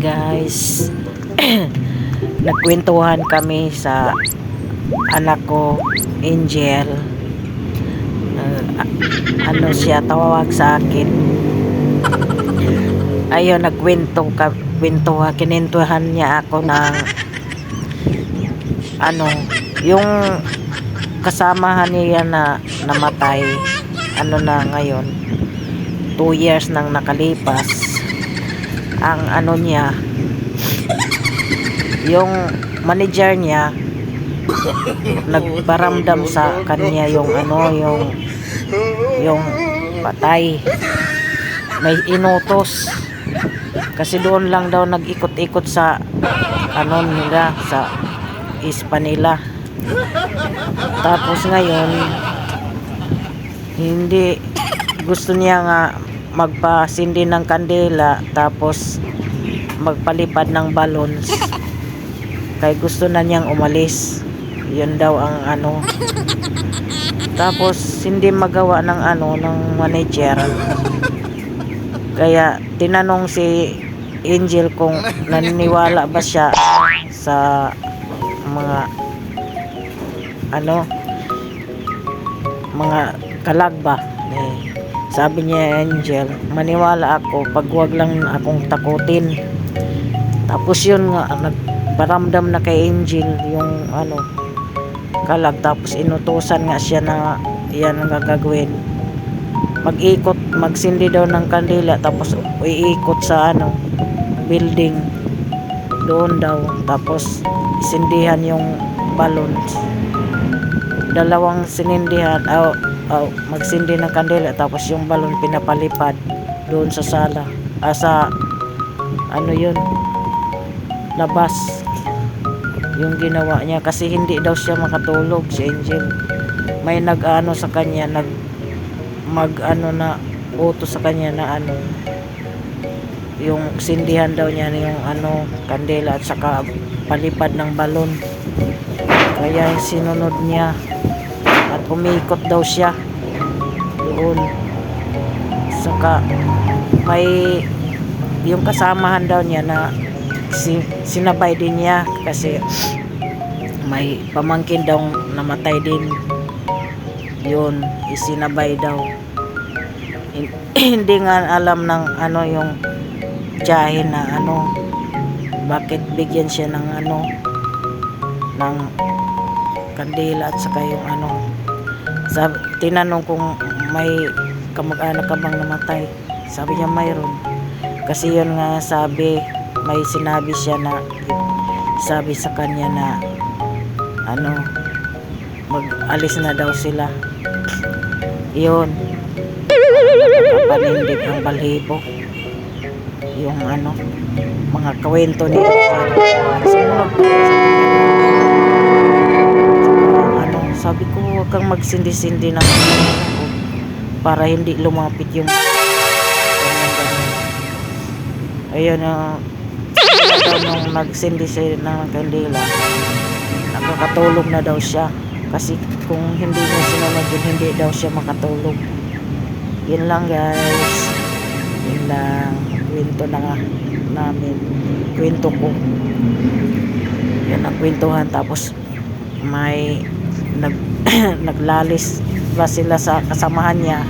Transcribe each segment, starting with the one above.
Guys, nagkwentuhan kami sa anak ko, Angel. Ano siya, tawag sa akin. Ayun, kinintuhan niya ako ng ano, yung kasamahan niya na namatay. Ano na ngayon, 2 years nang nakalipas. Ang ano niya, yung manager niya nagparamdam sa kanya yung ano, yung patay, may inutos kasi doon lang daw nag-ikot-ikot sa ano nila, sa ispa nila. Tapos ngayon hindi gusto niya nga magpasindi ng kandila, tapos magpalipad ng balloons, kaya gusto na niyang umalis. Yun daw ang ano. Tapos hindi magawa ng ano ng manager, kaya tinanong si Angel kung naniniwala ba siya sa mga ano, mga kalagba. Sabi niya, Angel, maniwala ako pag wag lang akong takutin. Tapos yun nga, nagparamdam na kay Angel yung ano, kalag. Tapos inutusan nga siya na yan ang gagawin, mag-ikot, magsindi daw ng kandila, tapos iikot sa ano, building doon daw, tapos isindihan yung balloons. Dalawang sinindihan, magsindi ng kandila, tapos yung balon pinapalipad doon sa sala, sa ano yun, labas. Yung ginawa niya kasi hindi daw siya makatulog, si Angel. May nag-ano sa kanya, mag-ano na utos sa kanya na ano, yung sindihan daw niya yung ano, kandela at saka palipad ng balon. Kaya sinunod niya at umikot daw siya doon. Saka may yung kasamahan daw niya na sinabay din niya kasi may pamangkin daw namatay din. Yun, isinabay daw. Hindi nga alam ng ano yung tiyahin na ano, bakit bigyan siya ng ano, ng kandila at saka yung ano. Tinanong kung may kamag-anak ka bang namatay, sabi niya mayroon. Kasi yun nga, sabi, may sinabi siya na, sabi sa kanya na ano, mag-alis na daw sila. Yun, panindig ang balhibo yung ano, mga kwento nila. Sumunod ano, sabi ko huwag kang magsindi-sindi ng para hindi lumapit yung ayun. Nung nagsindi siya ng kandila, nakakatulog na daw siya, kasi kung hindi niya sinunod yun, hindi daw siya makatulog. Yun lang guys, yun lang kwento na nga namin, kwento ko. Yan ang kwentuhan. Tapos may naglalis ba sila sa kasamahan niya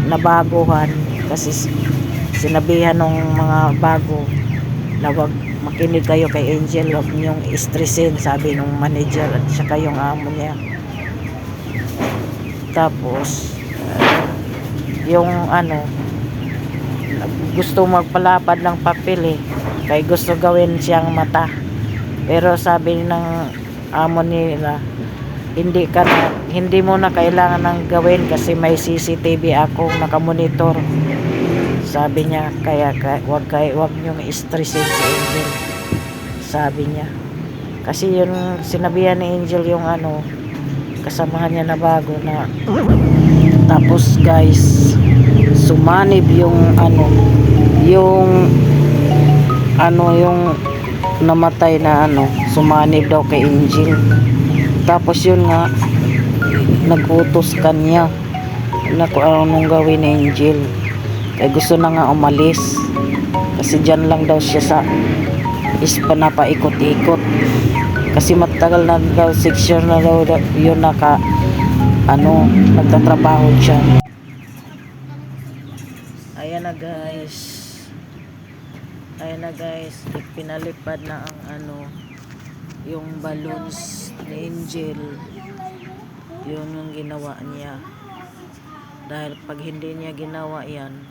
na baguhan, kasi sinabihan ng mga bago na wag makinig kayo kay Angel, wag niyong stressin, sabi ng manager at saka yung amo niya. Tapos yung ano, gusto magpalapad ng papel kay gusto gawin siyang mata, pero sabi ng amo nila, hindi mo na kailangan ng gawin kasi may CCTV akong nakamonitor, sabi niya. Kaya wag niyong stressin si Angel, sabi niya. Kasi yun, sinabihan ni Angel yung ano, kasamahan niya na bago na. Tapos guys, sumanib yung ano, yung namatay na ano, sumanib daw kay Angel. Tapos yun nga, nagutos kanya na kung anong gawin ni Angel, kaya gusto na nga umalis. Kasi dyan lang daw siya sa is panapaikot-ikot. Kasi matagal na daw, 6 years na daw yun nagtatrabaho siya. Ayan na guys. Ayan na guys, pinalipad na ang yung balloons ni Angel. Yun yung ginawa niya. Dahil pag hindi niya ginawa yan,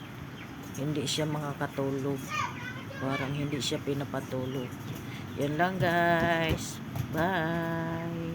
hindi siya makakatulog. Parang hindi siya pinapatulog. Yan lang guys. Bye.